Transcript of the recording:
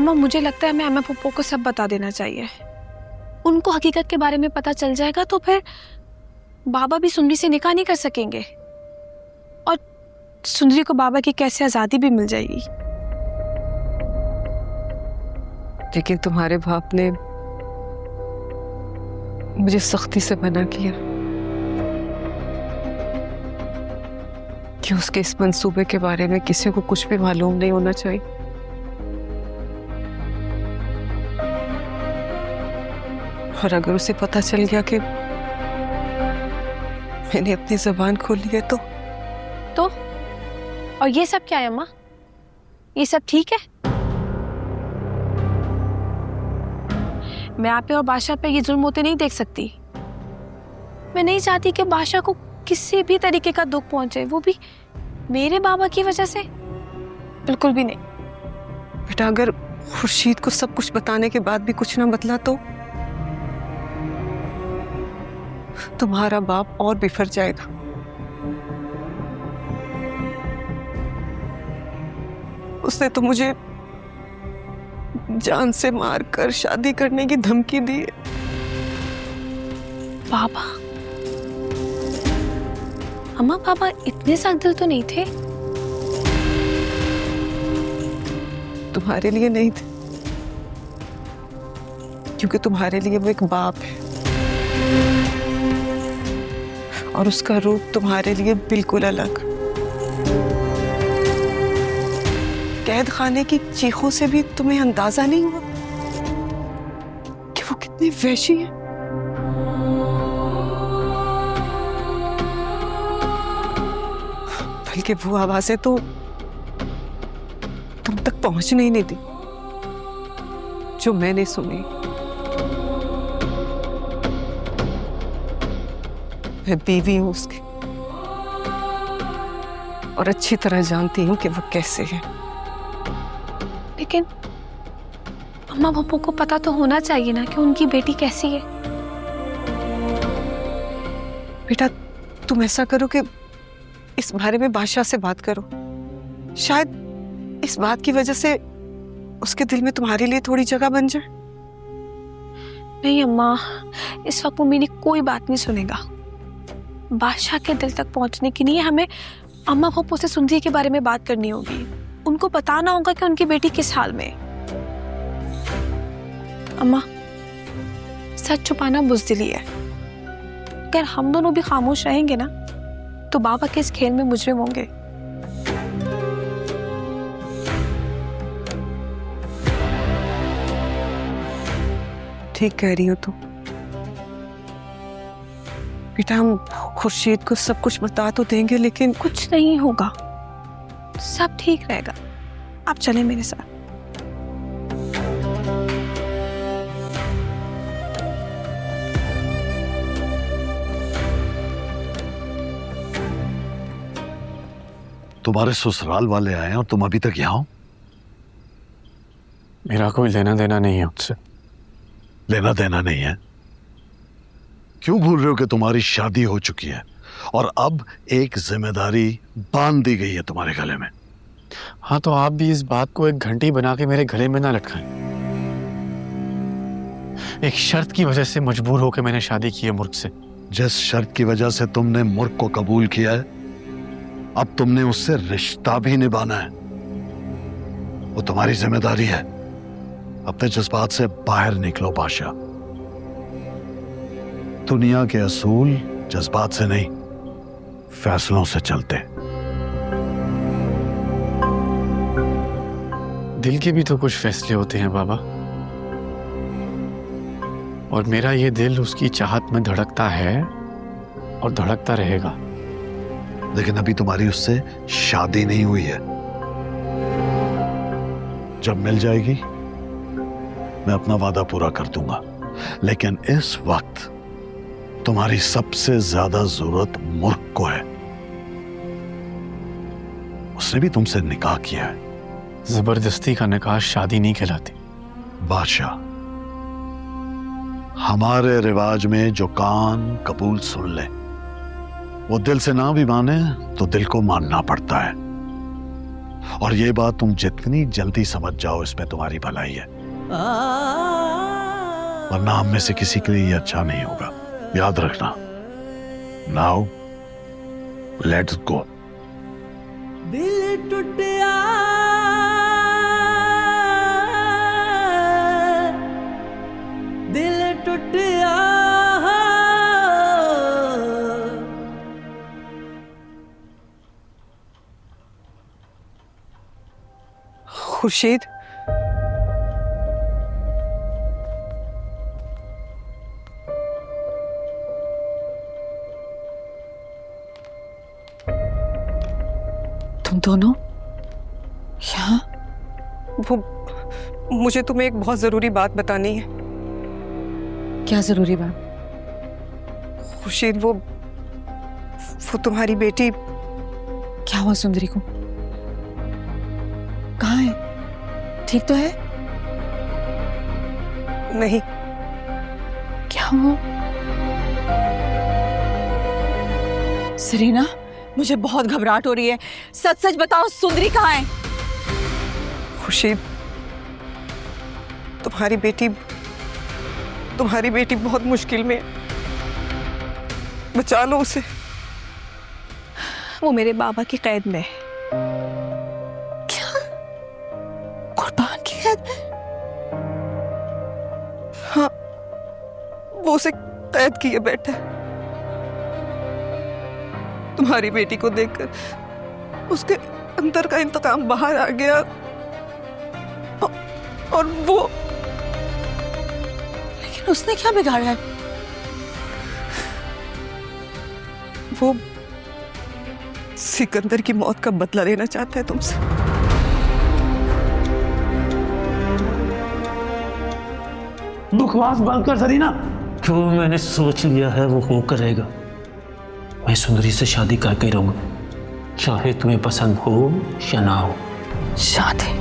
अम्मा मुझे लगता है हमें अम्मा पप्पो को सब बता देना चाहिए। उनको हकीकत के बारे में पता चल जाएगा तो फिर बाबा भी सुंदरी से निकाह नहीं कर सकेंगे और सुंदरी को बाबा की कैसे आजादी भी मिल जाएगी। लेकिन तुम्हारे बाप ने मुझे सख्ती से मना किया कि उसके इस मंसूबे के बारे में किसी को कुछ भी मालूम नहीं होना चाहिए। और अगर उसे पता चल गया कि मैंने अपनी जुबान खोली है तो और ये सब क्या है अम्मा? ये सब ठीक है? मैं आप पे और बादशाह पे ये जुल्म होते नहीं देख सकती। मैं नहीं चाहती कि बादशाह को किसी भी तरीके का दुख पहुंचे, वो भी मेरे बाबा की वजह से। बिल्कुल भी नहीं। बेटा अगर खुर्शीद को सब कुछ बताने के बाद भी कुछ ना बदला तो तुम्हारा बाप और बिफर जाएगा। उसने तो मुझे जान से मारकर शादी करने की धमकी दी है। बाबा, अम्मा बाबा इतने सख्त दिल तो नहीं थे। तुम्हारे लिए नहीं थे क्योंकि तुम्हारे लिए वो एक बाप है और उसका रूप तुम्हारे लिए बिल्कुल अलग। कैद खाने की चीखों से भी तुम्हें अंदाजा नहीं हुआ कि वो कितनी वहशी है। बल्कि वो आवाजें तो तुम तक पहुंचने ही नहीं दी जो मैंने सुनी। मैं बीवी हूं उसकी और अच्छी तरह जानती हूं कि वो कैसे है। लेकिन अम्मा पप्पो को पता तो होना चाहिए ना कि उनकी बेटी कैसी है। बेटा तुम ऐसा करो कि इस बारे में बादशाह से बात करो। शायद इस बात की वजह से उसके दिल में तुम्हारे लिए थोड़ी जगह बन जाए। नहीं अम्मा, इस वक्त वो मेरी कोई बात नहीं सुनेगा। बादशाह के दिल तक पहुंचने के लिए हमें अम्मा पप्पो से सुंदरी के बारे में बात करनी होगी। उनको बताना होगा कि उनकी बेटी किस हाल में। अम्मा, सच छुपाना बुज़दिली है। अगर हम दोनों भी खामोश रहेंगे ना तो बाबा के इस खेल में मुजरिम होंगे। ठीक कह रही हो तुम। बेटा हम खुर्शीद को सब कुछ बता तो देंगे लेकिन कुछ नहीं होगा, सब ठीक रहेगा। आप चलें मेरे साथ। तुम्हारे ससुराल वाले आए हैं और तुम अभी तक यहाँ हो? मेरा कोई लेना देना नहीं है उनसे। लेना देना नहीं है? क्यों भूल रहे हो कि तुम्हारी शादी हो चुकी है और अब एक जिम्मेदारी बांध दी गई है तुम्हारे गले में? हाँ, तो आप भी इस बात को एक घंटी बना के मेरे गले में ना लटकाएं। एक शर्त की वजह से मजबूर होकर मैंने शादी की है मुर्ख से। जिस शर्त की वजह से तुमने मुर्ख को कबूल किया है, अब तुमने उससे रिश्ता भी निभाना है। वो तुम्हारी जिम्मेदारी है। अपने जज्बात से बाहर निकलो बादशाह। दुनिया के असूल जज्बात से नहीं, फैसलों से चलते। दिल के भी तो कुछ फैसले होते हैं बाबा, और मेरा ये दिल उसकी चाहत में धड़कता है और धड़कता रहेगा। लेकिन अभी तुम्हारी उससे शादी नहीं हुई है। जब मिल जाएगी मैं अपना वादा पूरा कर दूंगा, लेकिन इस वक्त तुम्हारी सबसे ज्यादा जरूरत मुर्ख को है। उसने भी तुमसे निकाह किया है। जबरदस्ती का निकाह शादी नहीं कहलाती। बादशाह, हमारे रिवाज में जो कान कबूल सुन ले वो दिल से ना भी माने तो दिल को मानना पड़ता है। और ये बात तुम जितनी जल्दी समझ जाओ इसमें तुम्हारी भलाई है, वरना हम में से किसी के लिए ये अच्छा नहीं होगा। याद रखना। Now let's go. दिल टूटिया दिल टूटिया खुर्शीद, तुम दोनों यहाँ? वो मुझे तुम्हें एक बहुत जरूरी बात बतानी है। क्या जरूरी बात? खुर्शीद, वो तुम्हारी बेटी। क्या हुआ सुंदरी को? कहाँ है? ठीक तो है? नहीं। क्या हुआ? सरीना, मुझे बहुत घबराहट हो रही है। सच सच बताओ, सुंदरी कहाँ है? खुर्शीद, तुम्हारी बेटी बहुत मुश्किल में है। बचा लो उसे। वो मेरे बाबा की कैद में है। क्या? कुर्बान की कैद में? हाँ, वो उसे कैद किए बैठा है। तुम्हारी बेटी को देखकर उसके अंदर का इंतकाम बाहर आ गया और वो। लेकिन उसने क्या बिगाड़ा है? वो सिकंदर की मौत का बदला लेना चाहता है तुमसे। बकवास बंद कर सरीना। जो मैंने सोच लिया है वो करेगा। मैं सुंदरी से शादी करके रहूंगा, चाहे तुम्हें पसंद हो या ना हो। शादी?